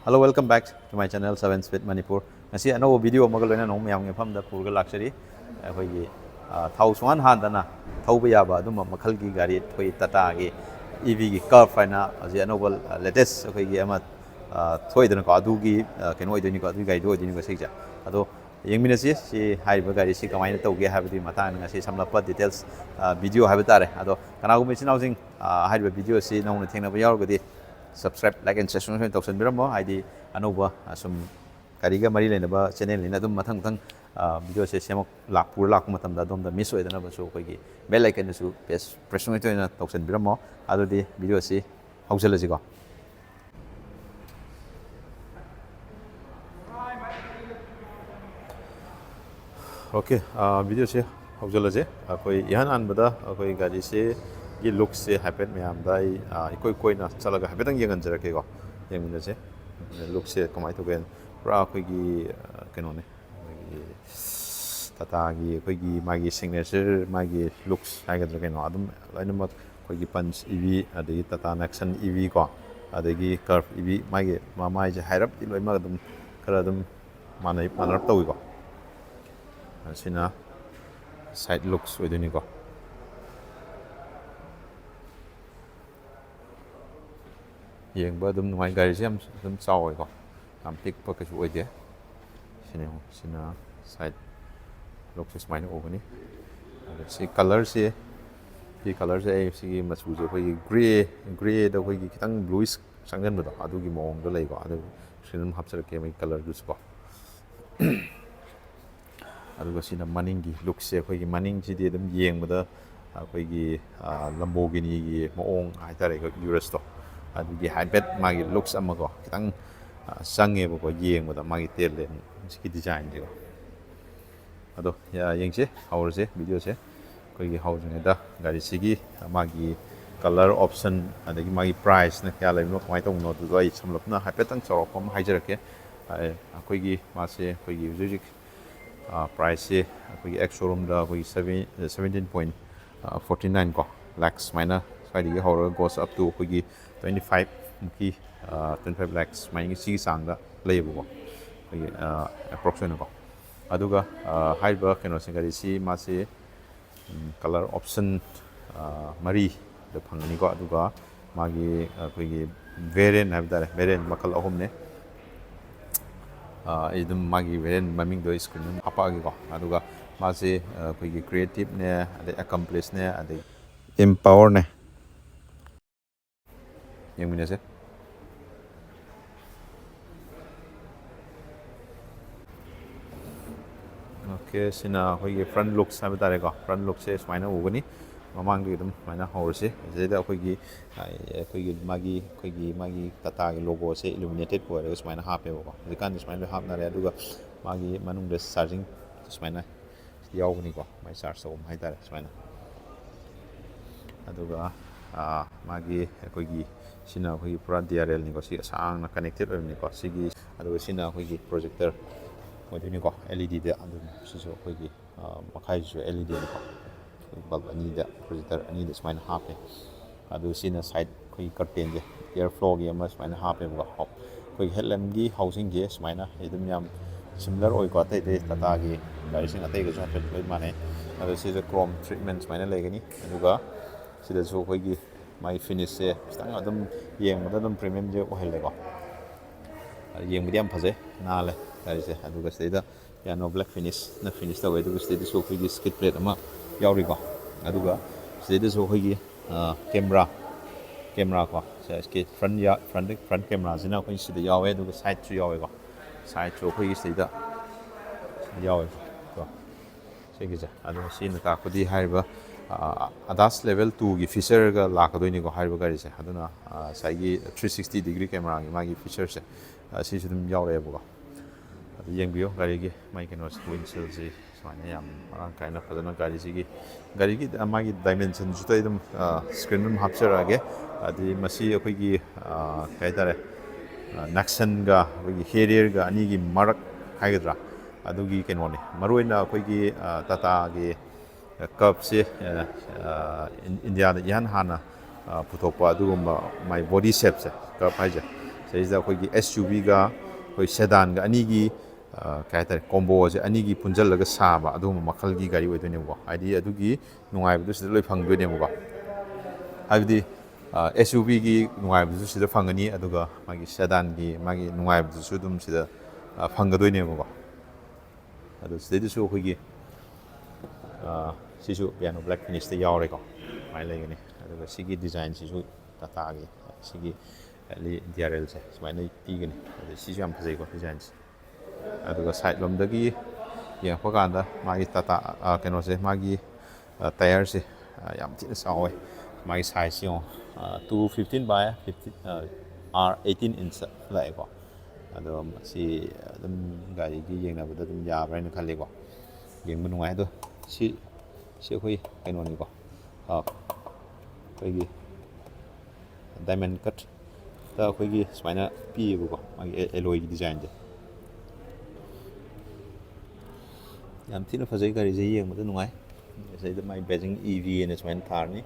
Hello, welcome back to my channel 7 Speed Manipur. Ngasi another video magaloina nong myam ngefam da purga luxury khoi thau swan han dana thauba yaba adum makhal gi gari khoi Tata gi EV gi Curvv faina aji another latest khoi gi ama thoi dana ko adu gi keno oidoni ko adu gai do oidoni ko seja ado yengminasi si haiba gari si kamaina tauge habdi matang ngasi samlapa details video haba tare ado kanagu mesin housing haiba video si nong thengna ba yaurgadi subscribe, like and share to tausan biramo ID anuba asum kariga mari lenaba channel ni adum mathang mathang video se semok lakpur lak matam da dom da miss oidana ba so kogi bell icon su press to na tausan biramo adudi video se hausalaji ko okay video se hausalaji koi ihan an bada koi gari se ये look से हैपेट में हम दाई कोई कोई ना चला गया हैपेट ये गंजर के को ये मुझे से लुक से कमाई तो गए पूरा कोई की किन्होंने Tata की कोई की मागी सिग्नेचर मागी लुक्स है क्या तो किन्हों आदम लाइन में कोई की पंच EV अदगी Tata नेक्सन EV को अदगी Curvv EV मागी मामाई जो हैरप इलोई में आदम कर आदम मानर तो हुई को ऐसी ना साइड लुक्स वेदुनी को Yang ba dum ngai gari jam dum chaw ko am pick pa ka chu oi de sina side look is mine over ni si color si color se si machu je koi gray da koi kitang bluish sangan ba adu gi mong da lai ko adu sinam hapsar ke mai color dus ko adu ga sina maning gi look se koi gi maning ji de dum yeng ba da koi gi Lamborghini gi mong ai ta re ko yaorasu अदुगी hybrid मागी looks अमको खितंग संगेबको येंगबदा मागी तेले सिकी design दिगो अदो या येंगसे हाउरसे वीडियो से कोई हाउजनेदा गाड़ी सिगी मागी कलर ऑप्शन अदगी मागी प्राइस ने क्या लेनो कमाई तंगनो दुदो आई समलपना हाइब्रिड चौरकम हाइजरके कोईगी मासे कोईगी जुजिक प्राइस से कोईगी एक्स शोरूम दा कोई 17.49 को lakhs माइना साइडी हाउर goes up to कोईगी 25 की 25 lakhs माइंग सी सांगदा लेबो कोई approximate को अदुगा हाइबा केनो सिंगारी सी मासे कलर ऑप्शन मरी द फंगनी को अदुगा मागी कोई वेरिएंट हाइबदारे वेरिएंट मकल अहुमने इदम मागी वेरिएंट ममिंग दो स्क्रीन अपागी को अदुगा मासे कोई क्रिएटिव ने अदे अकम्प्लिश ने अदे एम्पावर ने yang mana sih? Okay, sina koi front look sabi tare ko front look se smaina ugani mamang di dum smaina horse jeda koi magi Tata gi logo se illuminated ko re smaina hape ko dikan smaina hap na re aduga magi manung de charging smaina yaugni ko mai charge so mai tare smaina aduga magi koi sina koi pura DRL ni ko si sang na connected ni ko sigi aduga sina koi projector modini ko LED de adu siso koi makai jo LED ni ko bulb ani de projector ani de smaina hape adu sina side koi curtain de airflow gi ama smaina hape ko hop koi headlamp gi housing gi smaina idum yam similar oi ko tai de Tata gi gari sing atai ga jo hape loi mane adu si chrome treatment smaina legani aduga sida so koi gi my finish se stang adum yeng madam premium je ohele ko yeng medium phase na le gari se aduga sida ya no black finish na finish ta wedu sida so koi gi skid plate ama yauri ko aduga sida so koi gi camera ko se skid front camera sina koi sida yawe aduga side chu yawe ko side chu koi gi sida yawe ko se gi ja aduga sina ta ko di haiba ADAS level 2 की feature का लाखदोइनी को हाइबा गाड़ी से अदुना साइगी 360 degree camera की मागी feature से सी सुदम यावरे बको येंबियो गाड़ी की माई केनो windshield से स्वाने याम काइना फदना गाड़ी की मागी dimension जुता एकदम screen में हाप्चर आगे अदि मसी अखोगी काइतारे नेक्सन का अखोगी Harrier का अनि की मरक हाइगद्रा अदुगी केनोने मरुइना अखोगी Tata की Curvv se India da yan hana putokpa adugumba my body shape se Curvv haije ꯁꯤꯗꯩꯁꯤꯗ ꯑꯩꯈꯣꯏꯒꯤ SUV ꯒ ꯑꯩꯈꯣꯏ ꯁꯦꯗꯥꯟꯒ ꯑꯅꯤꯒꯤ ꯀꯩ ꯍꯥꯏꯇꯥꯔꯦ ꯀꯣꯝꯕꯣꯁꯦ ꯑꯅꯤꯒꯤ ꯄꯨꯟꯁꯤꯜꯂꯒ ꯁꯥꯕ ꯑꯗꯨꯒꯨꯝꯕ ꯃꯈꯜꯒꯤ ꯒꯥꯔꯤ ꯑꯣꯏꯗꯣꯏꯅꯦꯕꯀꯣ ꯍꯥꯏꯗꯤ ꯑꯗꯨꯒꯤ ꯅꯨꯡꯉꯥꯏꯕꯗꯨ ꯁꯤꯗ ꯂꯣꯏ ꯐꯪꯗꯣꯏꯅꯦꯕꯀꯣ ꯍꯥꯏꯕꯗꯤ SUV ꯒꯤ ꯅꯨꯡꯉꯥꯏꯕꯗꯨꯁꯨ ꯁꯤꯗ ꯐꯪꯒꯅꯤ ꯑꯗꯨꯒ ꯃꯥꯒꯤ ꯁꯦꯗꯥꯟꯒꯤ ꯃꯥꯒꯤ ꯅꯨꯡꯉꯥꯏꯕꯗꯨꯁꯨ ꯑꯗꯨꯝ ꯁꯤꯗ ꯐꯪꯒꯗꯣꯏꯅꯦꯕꯀꯣ ꯑꯗꯨ ꯁꯤꯗꯩꯗꯁꯨ ꯑꯩꯈꯣꯏꯒꯤ ꯁꯤꯁꯨ ꯄꯤꯌꯥꯅꯣ ꯕ꯭ꯂꯦꯛ ꯐꯤꯅꯤꯁꯇ ꯌꯥꯎꯔꯦꯀꯣ ꯁꯨꯃꯥꯏꯅ ꯂꯩꯒꯅꯤ ꯑꯗꯨꯒ ꯁꯤꯒꯤ ꯗꯤꯖꯥꯏꯟꯁꯤꯁꯨ ꯇꯥꯇꯥꯒꯤ ꯁꯤꯒꯤ DRLꯁꯦ ꯁꯨꯃꯥꯏꯅ ꯄꯤꯒꯅꯤ ꯑꯗꯩ ꯁꯤꯁꯨ ꯌꯥꯝ ꯐꯖꯩꯀꯣ ꯗꯤꯖꯥꯏꯟꯁꯦ ꯑꯗꯨꯒ ꯁꯥꯏꯠ ꯂꯣꯝꯗꯒꯤ ꯌꯦꯡꯉꯛꯄ ꯀꯥꯟꯗ ꯃꯥꯒꯤ ꯇꯥꯇꯥ ꯀꯩꯅꯣꯁꯦ ꯃꯥꯒꯤ ꯇꯥꯌꯔꯁꯦ ꯌꯥꯝ ꯊꯤꯅ ꯆꯥꯎꯋꯦ ꯃꯥꯒꯤ ꯁꯥꯏꯖ ꯌꯦꯡꯉꯣ 215/15 R18 inch ꯂꯥꯛꯑꯦꯀꯣ ꯑꯗꯣ ꯃꯁꯤ ꯑꯗꯨꯝ ꯒꯥꯔꯤꯒꯤ ꯌꯦꯡꯅꯕꯗ ꯑꯗꯨꯝ ꯌꯥꯕ꯭ꯔꯥ ꯍꯥꯏꯅ ꯈꯜꯂꯤꯀꯣ ꯌꯦꯡꯕ ꯅꯨꯡꯉꯥꯏ ꯑꯗꯣ ꯁꯤ ꯑꯩꯈꯣꯏ ꯀꯩꯅꯣꯅꯤꯀꯣ ꯑꯩꯈꯣꯏꯒꯤ ꯗꯥꯏꯃꯟ ꯀꯠꯇ ꯑꯩꯈꯣꯏꯒꯤ ꯁꯨꯃꯥꯏꯅ ꯄꯤꯌꯦꯕꯀꯣ ꯃꯥꯒꯤ ꯑꯦꯂꯣꯏꯒꯤ ꯗꯤꯖꯥꯏꯟꯁꯦ ꯌꯥꯝ ꯊꯤꯅ ꯐꯖꯩ ꯒꯥꯔꯤꯁꯦ ꯌꯦꯡꯕꯗ ꯅꯨꯡꯉꯥꯏ ꯁꯤꯗ ꯃꯥꯏ ꯕꯦꯖꯤꯡ EV ꯍꯥꯏꯅ ꯁꯨꯃꯥꯏꯅ ꯊꯥꯔꯅꯤ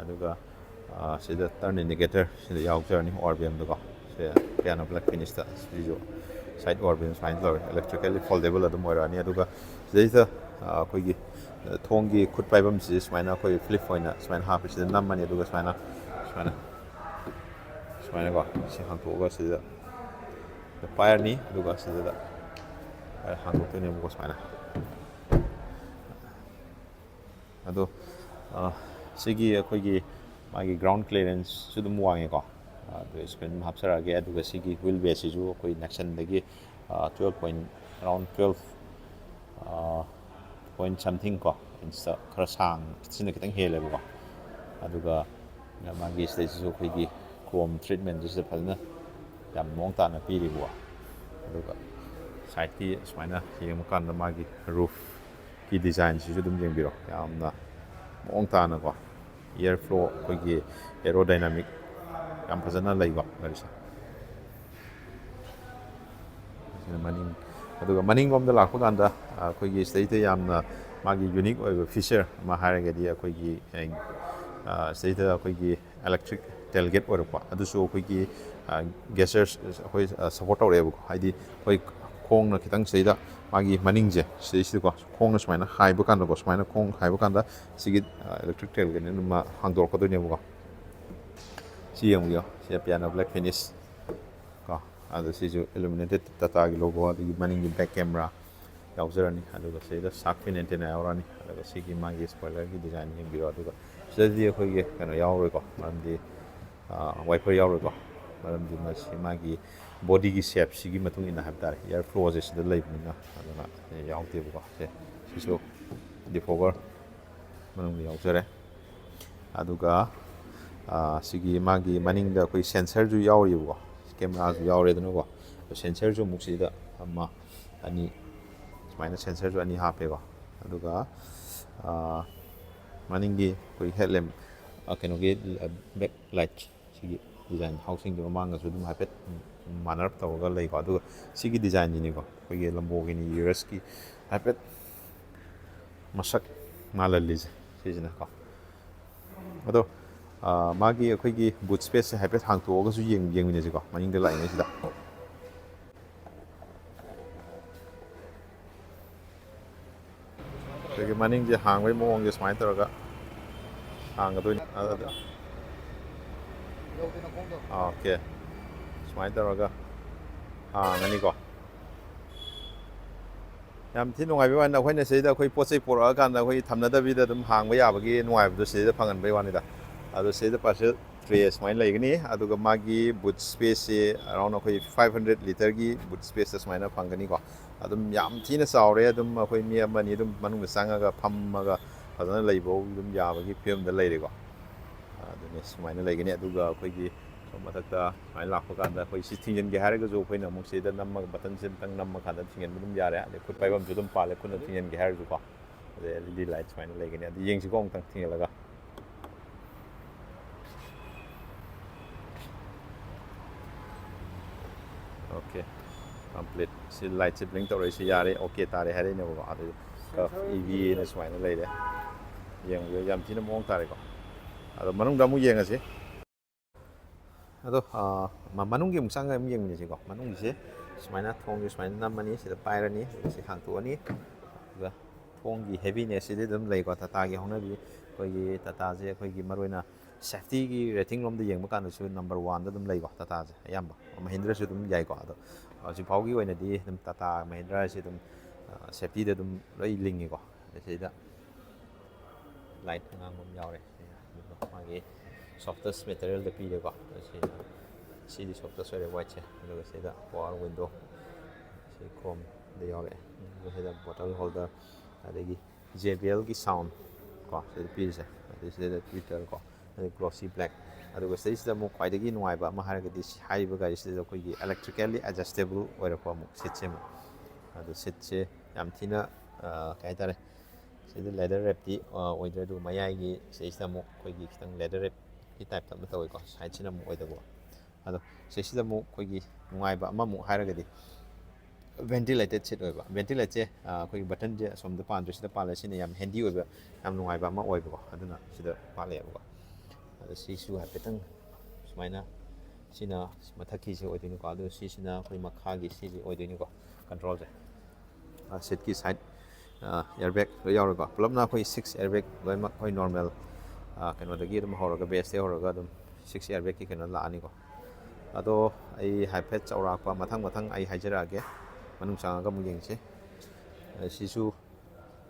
ꯑꯗꯨꯒ ꯁꯤꯗ ꯇꯔꯟ ꯏꯟꯗꯤꯀꯦꯇꯔ ꯁꯤꯗ ꯌꯥꯎꯖꯔꯅꯤ ꯑꯣꯔꯕꯤएमꯗꯀꯣ ꯁꯤ ꯄꯤꯌꯥꯅꯣ ꯕ꯭ꯂꯦꯛ ꯐꯤꯅꯤꯁꯇ ꯁꯤꯁꯨ ꯁꯥꯏꯠ ꯑꯣꯔꯕꯤएम ꯁꯨꯃꯥꯏꯅ ꯇꯧꯔꯦ ꯏꯂꯦꯛꯇ꯭ꯔꯤꯀꯦꯜꯂꯤ ꯐꯣꯜꯗꯦꯕꯜ ꯑꯗꯨꯝ ꯑꯣꯏꯔꯛꯑꯅꯤ ꯑꯗꯨꯒ ꯁꯤꯗꯩꯁꯤꯗ ꯑꯩꯈꯣꯏꯒꯤ ꯊꯣꯡꯒꯤ ꯈꯨꯠ ꯄꯥꯏꯐꯝꯁꯤ ꯁꯨꯃꯥꯏꯅ ꯑꯩꯈꯣꯏ ꯐ꯭ꯂꯤꯞ ꯑꯣꯏꯅ ꯁꯨꯃꯥꯏꯅ ꯍꯥꯞꯄꯤ ꯁꯤꯗ ꯅꯝꯃꯅꯤ ꯑꯗꯨꯒ ꯁꯨꯃꯥꯏꯅꯀꯣ ꯁꯤ ꯍꯥꯡꯇꯣꯛꯑꯒ ꯁꯤꯗ ꯄꯥꯏꯔꯅꯤ ꯑꯗꯨꯒ ꯁꯤꯗ ꯍꯥꯡꯗꯣꯛꯇꯣꯏꯅꯦꯕꯀꯣ ꯁꯨꯃꯥꯏꯅ ꯑꯗꯣ ꯁꯤꯒꯤ ꯑꯩꯈꯣꯏꯒꯤ ꯃꯥꯒꯤ ꯒ꯭ꯔꯥꯎꯟ ꯀ꯭ꯂꯤꯌꯔꯦꯟꯁꯁꯨ ꯑꯗꯨꯝ ꯋꯥꯡꯉꯦꯀꯣ ꯑꯗꯨ ꯁꯀ꯭ꯔꯤꯟ ꯍꯥꯞꯆꯔꯛꯑꯒꯦ ꯑꯗꯨꯒ ꯁꯤꯒꯤ ꯋꯤꯜ ꯕꯦꯁꯁꯤꯁꯨ ꯑꯩꯈꯣꯏ ꯅꯦꯛꯁꯟꯗꯒꯤ 12.3 ꯀꯣ ꯏꯟꯁꯇ ꯈꯔ ꯁꯤꯅ ꯈꯤꯇꯪ ꯍꯦꯜꯂꯦꯕꯀꯣ ꯑꯗꯨꯒ ꯃꯥꯒꯤ ꯁꯤꯗꯩꯁꯤꯁꯨ ꯑꯩꯈꯣꯏꯒꯤ ꯀ꯭ꯔꯣꯝ ꯇ꯭ꯔꯤꯠꯃꯦꯟꯁꯨ ꯁꯤꯗ ꯐꯖꯅ ꯌꯥꯝ ꯃꯑꯣꯡ ꯇꯥꯅ ꯄꯤꯔꯤꯕꯀꯣ ꯑꯗꯨꯒ ꯁꯥꯏꯠꯀꯤ ꯁꯨꯃꯥꯏꯅ ꯌꯦꯡꯕ ꯀꯥꯟꯗ ꯃꯥꯒꯤ ꯔꯨꯐꯀꯤ ꯗꯤꯖꯥꯏꯟꯁꯤꯁꯨ ꯑꯗꯨꯝ ꯌꯦꯡꯕꯤꯔꯣ ꯌꯥꯝꯅ ꯃꯑꯣꯡ ꯇꯥꯅꯀꯣ ꯏꯌꯔ ꯐ꯭ꯂꯣ ꯑꯩꯈꯣꯏꯒꯤ ꯑꯦꯔꯣꯗꯥꯏꯅꯥꯃꯤꯛ ꯌꯥꯝ ꯐꯖꯅ ꯂꯩꯀꯣ ꯒꯥꯔꯤꯁꯦ ꯁꯤꯅ ꯃꯅꯤꯡ ꯑꯗꯨꯒ ꯃꯅꯤꯡꯂꯣꯝꯗ ꯂꯥꯛꯄ ꯀꯥꯟꯗ ꯑꯩꯈꯣꯏꯒꯤ ꯁꯤꯗꯩꯗ ꯌꯥꯝꯅ ꯃꯥꯒꯤ ꯌꯨꯅꯤꯛ ꯑꯣꯏꯕ ꯐꯤꯆꯔ ꯑꯃ ꯍꯥꯏꯔꯒꯗꯤ ꯑꯩꯈꯣꯏꯒꯤ ꯁꯤꯗꯩꯗ ꯑꯩꯈꯣꯏꯒꯤ ꯑꯦꯂꯦꯛꯇ꯭ꯔꯤꯛ ꯇꯦꯜꯒꯦꯠ ꯑꯣꯏꯔꯛꯄ ꯑꯗꯨꯁꯨ ꯑꯩꯈꯣꯏꯒꯤ ꯒꯦꯁꯔꯁ ꯑꯩꯈꯣꯏ ꯁꯞꯄꯣꯔꯠ ꯇꯧꯔꯛꯑꯦꯕꯀꯣ ꯍꯥꯏꯗꯤ ꯑꯩꯈꯣꯏ ꯈꯣꯡꯅ ꯈꯤꯇꯪ ꯁꯤꯗꯩꯗ ꯃꯥꯒꯤ ꯃꯅꯤꯡꯁꯦ ꯁꯤꯗꯩꯁꯤꯗꯀꯣ ꯈꯣꯡꯅ ꯁꯨꯃꯥꯏꯅ ꯍꯥꯏꯕ ꯀꯥꯟꯗꯀꯣ ꯁꯨꯃꯥꯏꯅ ꯈꯣꯡ ꯍꯥꯏꯕ ꯀꯥꯟꯗ ꯁꯤꯒꯤ ꯏꯂꯦꯛꯇ꯭ꯔꯤꯛ ꯇꯦꯜꯒꯦꯠꯅ ꯑꯗꯨꯝ ꯍꯥꯡꯗꯣꯔꯛꯀꯗꯣꯏꯅꯦꯕꯀꯣ ꯁꯤ ꯌꯦꯡꯕꯤꯌꯣ ꯁꯤꯗ ꯄꯤꯌꯥꯅꯣ ꯕ꯭ꯂꯦꯛ ꯐꯤꯅꯤꯁ ꯀꯣ ꯑꯗꯣ ꯁꯤꯁꯨ ꯏꯂꯨꯃꯤꯅꯦꯇꯦꯠ ꯇꯥꯇꯥꯒꯤ ꯂꯣꯒꯣ ꯑꯗꯒꯤ ꯃꯅꯤꯡꯒꯤ ꯕꯦꯛ ꯀꯦꯃꯦꯔꯥ ꯌꯥꯎꯖꯔꯅꯤ ꯑꯗꯨꯒ ꯁꯤꯗ ꯁꯥꯔꯛ ꯐꯤꯟ ꯑꯦꯟꯇꯦꯅꯥ ꯌꯥꯎꯔꯛꯑꯅꯤ ꯑꯗꯨꯒ ꯁꯤꯒꯤ ꯃꯥꯒꯤ ꯁ꯭ꯄꯣꯏꯂꯔꯒꯤ ꯗꯤꯖꯥꯏꯟ ꯌꯦꯡꯕꯤꯔꯣ ꯑꯗꯨꯒ ꯁꯤꯗꯗꯤ ꯑꯩꯈꯣꯏꯒꯤ ꯀꯩꯅꯣ ꯌꯥꯎꯔꯣꯏꯀꯣ ꯃꯔꯝꯗꯤ ꯋꯥꯏꯄꯔ ꯌꯥꯎꯔꯣꯏꯀꯣ ꯃꯔꯝꯗꯤ ꯃꯁꯤ ꯃꯥꯒꯤ ꯕꯣꯗꯤꯒꯤ ꯁꯦꯞꯁꯤꯒꯤ ꯃꯇꯨꯡ ꯏꯟꯅ ꯍꯥꯏꯕ ꯇꯥꯔꯦ ꯏꯌꯔ ꯐ꯭ꯂꯣꯁꯦ ꯁꯤꯗ ꯂꯩꯕꯅꯤꯅ ꯑꯗꯨꯅ ꯌꯥꯎꯗꯦꯕꯀꯣ ꯁꯤꯁꯨ ꯗꯤꯐꯣꯒꯔ ꯃꯅꯨꯡꯗ ꯌꯥꯎꯖꯔꯦ ꯑꯗꯨꯒ ꯁꯤꯒꯤ ꯃꯥꯒꯤ ꯃꯅꯤꯡꯗ ꯑꯩꯈꯣꯏ ꯁꯦꯟꯁꯔꯁꯨ ꯌꯥꯎꯔꯤꯕꯀꯣ ꯀꯦꯃꯦꯔꯥꯁꯨ ꯌꯥꯎꯔꯦꯗꯅꯀꯣ ꯁꯦꯟꯁꯔꯁꯨ ꯑꯃꯨꯛ ꯁꯤꯗ ꯑꯃ ꯑꯅꯤ ꯁꯨꯃꯥꯏꯅ ꯁꯦꯟꯁꯔꯁꯨ ꯑꯅꯤ ꯍꯥꯞꯄꯦꯀꯣ ꯑꯗꯨꯒ ꯃꯅꯤꯡꯒꯤ ꯑꯩꯈꯣꯏ ꯍꯦꯠꯂꯦꯝ ꯀꯩꯅꯣꯒꯤ ꯕꯦꯛ ꯂꯥꯏꯠ ꯁꯤꯒꯤ ꯗꯤꯖꯥꯏꯟ ꯍꯥꯎꯁꯤꯡꯒꯤ ꯃꯃꯥꯡꯗꯁꯨ ꯑꯗꯨꯝ ꯍꯥꯏꯐꯦꯠ ꯃꯥꯟꯅꯔꯞ ꯇꯧꯔꯒ ꯂꯩꯀꯣ ꯑꯗꯨꯒ ꯁꯤꯒꯤ ꯗꯤꯖꯥꯏꯟꯁꯤꯅꯤꯀꯣ ꯑꯩꯈꯣꯏꯒꯤ ꯂꯝꯕꯣꯒꯤꯅꯤ ꯌꯨꯔꯁꯀꯤ ꯍꯥꯏꯐꯦꯠ ꯃꯁꯛ ꯃꯥꯜꯍꯜꯂꯤꯁꯦ ꯁꯤꯁꯤꯅꯀꯣ ꯑꯗꯣ ꯃꯥꯒꯤ ꯑꯩꯈꯣꯏꯒꯤ ꯕꯨꯠ ꯁ꯭ꯄꯦꯁꯁꯦ ꯍꯥꯏꯐꯦꯠ ꯍꯥꯡꯇꯣꯛꯑꯒꯁꯨ ꯌꯦꯡꯃꯤꯟꯅꯁꯤꯀꯣ ꯃꯅꯤꯡꯗ ꯂꯥꯛꯏꯉꯩꯁꯤꯗ ꯑꯩꯈꯣꯏꯒꯤ ꯃꯅꯤꯡꯁꯦ ꯍꯥꯡꯕꯒꯤ ꯃꯑꯣꯡꯁꯦ ꯁꯨꯃꯥꯏꯅ ꯇꯧꯔꯒ ꯍꯥꯡꯒꯗꯣꯏꯅꯤ ꯑꯣꯀꯦ ꯁꯨꯃꯥꯏꯅ ꯇꯧꯔꯒ ꯍꯥꯡꯉꯅꯤꯀꯣ ꯌꯥꯝ ꯊꯤ ꯅꯨꯡꯉꯥꯏꯕꯩ ꯋꯥꯅꯤꯗ ꯑꯩꯈꯣꯏꯅ ꯁꯤꯗꯩꯗ ꯑꯩꯈꯣꯏ ꯄꯣꯠ ꯆꯩ ꯄꯣꯔꯛꯑꯀꯥꯟꯗ ꯑꯩꯈꯣꯏ ꯊꯝꯅꯗꯕꯤꯗ ꯑꯗꯨꯝ ꯍꯥꯡꯕ ꯌꯥꯕꯒꯤ ꯅꯨꯡꯉꯥꯏꯕꯗꯣ ꯁꯤꯗꯩꯗ ꯐꯪꯍꯟꯕꯩ ꯋꯥꯅꯤꯗ ꯑꯗꯣ ꯁꯤꯗꯩꯗ ꯄꯥꯔꯁꯦꯜ ꯇ꯭ꯔꯦ ꯁꯨꯃꯥꯏꯅ ꯂꯩꯒꯅꯤ ꯑꯗꯨꯒ ꯃꯥꯒꯤ ꯕꯨꯠ ꯁ꯭ꯄꯦꯁꯁꯤ ꯑꯔꯥꯎꯟ ꯑꯩꯈꯣꯏ 500 ꯂꯤꯇꯔꯒꯤ ꯕꯨꯠ ꯁ꯭ꯄꯦꯁꯇ ꯁꯨꯃꯥꯏꯅ ꯐꯪꯒꯅꯤꯀꯣ ꯑꯗꯨꯝ ꯌꯥꯝ ꯊꯤꯅ ꯆꯥꯎꯔꯦ ꯑꯗꯨꯝ ꯑꯩꯈꯣꯏ ꯃꯤ ꯑꯃꯅꯤ ꯑꯗꯨꯝ ꯃꯅꯨꯡꯗ ꯆꯪꯉꯒ ꯐꯝꯃꯒ ꯐꯖꯅ ꯂꯩꯕ ꯑꯗꯨꯝ ꯌꯥꯕꯒꯤ ꯐꯤꯕꯝꯗ ꯂꯩꯔꯦꯀꯣ ꯑꯗꯨꯅꯤ ꯁꯨꯃꯥꯏꯅ ꯂꯩꯒꯅꯤ ꯑꯗꯨꯒ ꯑꯩꯈꯣꯏꯒꯤ ꯃꯊꯛꯇ ꯁꯨꯃꯥꯏꯅ ꯂꯥꯛꯄ ꯀꯥꯟꯗ ꯑꯩꯈꯣꯏ ꯁꯤ ꯊꯤꯡꯖꯤꯟꯒꯦ ꯍꯥꯏꯔꯒꯁꯨ ꯑꯩꯈꯣꯏꯅ ꯑꯃꯨꯛ ꯁꯤꯗ ꯅꯝꯃꯒ ꯕꯇꯟꯁꯦ ꯑꯃꯇꯪ ꯅꯝꯃ ꯀꯥꯟꯗ ꯊꯤꯡꯖꯤꯟꯕ ꯑꯗꯨꯝ ꯌꯥꯔꯦ ꯑꯗꯩ ꯈꯨꯠ ꯄꯥꯏꯐꯝꯁꯨ ꯑꯗꯨꯝ ꯄꯥꯜꯂꯦ ꯈꯨꯠꯅ ꯊꯤꯡꯖꯤꯟꯒꯦ ꯍꯥꯏꯔꯁꯨꯀꯣ ꯑꯗꯩ LED ꯂꯥꯏꯠ ꯁꯨꯃꯥꯏꯅ ꯂꯩꯒꯅꯤ ꯑꯗꯨ ꯌꯦꯡꯁꯤꯀꯣ ꯑꯃꯨꯛꯇꯪ ꯊꯤꯡꯖꯤꯜꯂꯒ ꯑꯣꯀꯦ ꯀꯝꯄ꯭ꯂꯤꯠ ꯁꯤ ꯂꯥꯏꯠꯁꯦ ꯕ꯭ꯂꯤꯡ ꯇꯧꯔꯛꯏꯁꯤ ꯌꯥꯔꯦ ꯑꯣꯀꯦ ꯇꯥꯔꯦ ꯍꯥꯏꯔꯛꯏꯅꯦꯕꯀꯣ ꯑꯗꯨ ꯀꯔꯚ EV ꯅ ꯁꯨꯃꯥꯏꯅ ꯂꯩꯔꯦ ꯌꯦꯡꯕꯤꯌꯨ ꯌꯥꯝ ꯊꯤꯅ ꯃꯑꯣꯡ ꯇꯥꯔꯦꯀꯣ ꯑꯗꯣ ꯃꯅꯨꯡꯗ ꯑꯃꯨꯛ ꯌꯦꯡꯉꯁꯤ ꯑꯗꯣ ꯃꯅꯨꯡꯒꯤ ꯑꯃꯨꯛ ꯆꯪꯉꯒ ꯑꯃꯨꯛ ꯌꯦꯡꯃꯤꯟꯅꯁꯤꯀꯣ ꯃꯅꯨꯡꯒꯤꯁꯦ ꯁꯨꯃꯥꯏꯅ ꯊꯣꯡꯁꯦ ꯁꯨꯃꯥꯏꯅ ꯅꯝꯃꯅꯤ ꯁꯤꯗ ꯄꯥꯏꯔꯅꯤ ꯑꯗꯨꯒ ꯁꯤ ꯍꯥꯡꯇꯣꯛꯑꯅꯤ ꯑꯗꯨꯒ ꯊꯣꯡꯒꯤ ꯍꯦꯚꯤꯅꯦꯁꯁꯤꯗꯤ ꯑꯗꯨꯝ ꯂꯩꯀꯣ ꯇꯥꯇꯥꯒꯤ ꯍꯧꯅꯕꯤ ꯑꯩꯈꯣꯏꯒꯤ ꯇꯥꯇꯥꯁꯦ ꯑꯩꯈꯣꯏꯒꯤ ꯃꯔꯨꯑꯣꯏꯅ ꯁꯦꯐꯇꯤꯒꯤ ꯔꯦꯇꯤꯡ ꯂꯣꯝꯗ ꯌꯦꯡꯕ ꯀꯥꯟꯗꯁꯨ ꯅꯝꯕꯔ 1ꯗ ꯑꯗꯨꯝ ꯂꯩꯀꯣ ꯇꯥꯇꯥꯁꯦ ꯑꯌꯥꯝꯕ ꯃꯍꯤꯟꯗ꯭ꯔꯁꯨ ꯑꯗꯨꯝ ꯌꯥꯏꯀꯣ ꯑꯗꯣ ꯍꯧꯖꯤꯛꯐꯥꯎꯒꯤ ꯑꯣꯏꯅꯗꯤ ꯑꯗꯨꯝ ꯇꯥꯇꯥ ꯃꯍꯤꯟꯗ꯭ꯔ ꯍꯥꯏꯁꯤ ꯑꯗꯨꯝ ꯁꯦꯐꯇꯤꯗ ꯑꯗꯨꯝ ꯂꯣꯏ ꯂꯤꯡꯉꯤꯀꯣ ꯁꯤꯗ ꯂꯥꯏꯠ ꯑꯉꯥꯡꯕ ꯑꯃ ꯌꯥꯎꯔꯦ ꯑꯗꯨꯒ ꯃꯥꯒꯤ ꯁꯣꯐꯇꯦꯁ ꯃꯦꯇꯔꯤꯌꯦꯜꯗ ꯄꯤꯔꯦꯀꯣ ꯁꯤꯗꯤ ꯁꯣꯐꯇꯦꯁ ꯑꯣꯏꯔꯦ ꯋꯥꯏꯠꯁꯦ ꯑꯗꯨꯒ ꯁꯤꯗ ꯄꯋꯥꯔ ꯋꯤꯟꯗꯣ ꯁꯤ ꯀ꯭ꯔꯣꯝꯗ ꯌꯥꯎꯔꯛꯑꯦ ꯑꯗꯨꯒ ꯁꯤꯗ ꯕꯣꯇꯜ ꯍꯣꯜꯗꯔ ꯑꯗꯒꯤ JBLꯒꯤ ꯁꯥꯎꯟ ꯀꯣ ꯁꯤꯗ ꯄꯤꯔꯤꯁꯦ ꯑꯗꯩ ꯁꯤꯗ ꯇ꯭ꯋꯤꯇꯔ ꯀꯣ ꯑꯗꯩ ꯒ꯭ꯂꯣꯁꯤ ꯕ꯭ꯂꯦꯛ ꯑꯗꯨꯒ ꯁꯤꯗꯩꯁꯤꯗ ꯑꯃꯨꯛ ꯈ꯭ꯋꯥꯏꯗꯒꯤ ꯅꯨꯡꯉꯥꯏꯕ ꯑꯃ ꯍꯥꯏꯔꯒꯗꯤ ꯍꯥꯏꯔꯤꯕ ꯒꯥꯔꯤꯁꯤꯗ ꯑꯩꯈꯣꯏꯒꯤ ꯑꯦꯂꯦꯛꯇ꯭ꯔꯤꯀꯦꯜꯂꯤ ꯑꯦꯗꯖꯁꯇꯦꯕꯜ ꯑꯣꯏꯔꯛꯄ ꯑꯃꯨꯛ ꯁꯤꯠꯁꯦ ꯑꯃꯨꯛ ꯑꯗꯣ ꯁꯤꯠꯁꯦ ꯌꯥꯝ ꯊꯤꯅ ꯀꯩ ꯍꯥꯏꯇꯥꯔꯦ ꯁꯤꯗ ꯂꯦꯗꯔ ꯔꯦꯞꯇꯤ ꯑꯣꯏꯗ꯭ꯔꯦ ꯑꯗꯨꯒ ꯃꯌꯥꯏꯒꯤ ꯁꯤꯗꯩꯁꯤꯗ ꯑꯃꯨꯛ ꯑꯩꯈꯣꯏꯒꯤ ꯈꯤꯇꯪ ꯂꯦꯗꯔ ꯔꯦꯞꯀꯤ ꯇꯥꯏꯞꯇ ꯑꯃ ꯇꯧꯋꯦꯀꯣ ꯁꯥꯏꯠꯁꯤꯅ ꯑꯃꯨꯛ ꯑꯣꯏꯗꯕ ꯑꯗꯣ ꯁꯤꯁꯤꯗ ꯑꯃꯨꯛ ꯑꯩꯈꯣꯏꯒꯤ ꯅꯨꯡꯉꯥꯏꯕ ꯑꯃꯃꯨꯛ ꯍꯥꯏꯔꯒꯗꯤ ꯚꯦꯟꯇꯤꯂꯦꯇꯦꯠ ꯁꯤꯠ ꯑꯣꯏꯕ ꯚꯦꯟꯇꯤꯂꯦꯠꯁꯦ ꯑꯩꯈꯣꯏꯒꯤ ꯕꯇꯟꯁꯦ ꯑꯁꯣꯝꯗ ꯄꯥꯟꯗ꯭ꯔꯦ ꯁꯤꯗ ꯄꯥꯜꯂꯦ ꯁꯤꯅ ꯌꯥꯝ ꯍꯦꯟꯗꯤ ꯑꯣꯏꯕ ꯌꯥꯝ ꯅꯨꯡꯉꯥꯏꯕ ꯑꯃ ꯑꯣꯏꯕꯀꯣ ꯑꯗꯨꯅ ꯁꯤꯗ ꯄꯥꯜꯂꯛꯑꯦꯕꯀꯣ ꯑꯗꯣ ꯁꯤꯁꯨ ꯍꯥꯏꯐꯦꯠꯇꯪ ꯁꯨꯃꯥꯏꯅ ꯁꯤꯅ ꯃꯊꯛꯀꯤꯁꯤ ꯑꯣꯏꯗꯣꯏꯅꯤꯀꯣ ꯑꯗꯨꯒ ꯁꯤꯁꯤꯅ ꯑꯩꯈꯣꯏ ꯃꯈꯥꯒꯤ ꯁꯤꯁꯤ ꯑꯣꯏꯗꯣꯏꯅꯤꯀꯣ ꯀꯟꯇ꯭ꯔꯣꯜꯁꯦ ꯁꯤꯠꯀꯤ ꯁꯥꯏꯠ ꯑꯦꯌꯔꯕꯦꯒ ꯂꯣꯏ ꯌꯥꯎꯔꯦꯀꯣ ꯄꯨꯂꯞꯅ ꯑꯩꯈꯣꯏ 6 ꯑꯦꯌꯔꯕꯦꯒ ꯂꯣꯏꯅꯃꯛ ꯑꯩꯈꯣꯏ ꯅꯣꯔꯃꯦꯜ ꯀꯩꯅꯣꯗꯒꯤ ꯑꯗꯨꯝ ꯍꯧꯔꯒ ꯕꯦꯁꯇꯒꯤ ꯍꯧꯔꯒ ꯑꯗꯨꯝ 6 ꯑꯦꯌꯔꯕꯦꯒꯀꯤ ꯀꯩꯅꯣ ꯂꯥꯛꯑꯅꯤꯀꯣ ꯑꯗꯣ ꯑꯩ ꯍꯥꯏꯐꯦꯠ ꯆꯥꯎꯔꯥꯛꯄ ꯃꯊꯪ ꯑꯩ ꯍꯥꯏꯖꯔꯛꯑꯒꯦ ꯃꯅꯨꯡ ꯆꯪꯉꯒ ꯑꯃꯨꯛ ꯌꯦꯡꯁꯤ ꯁꯤꯁꯨ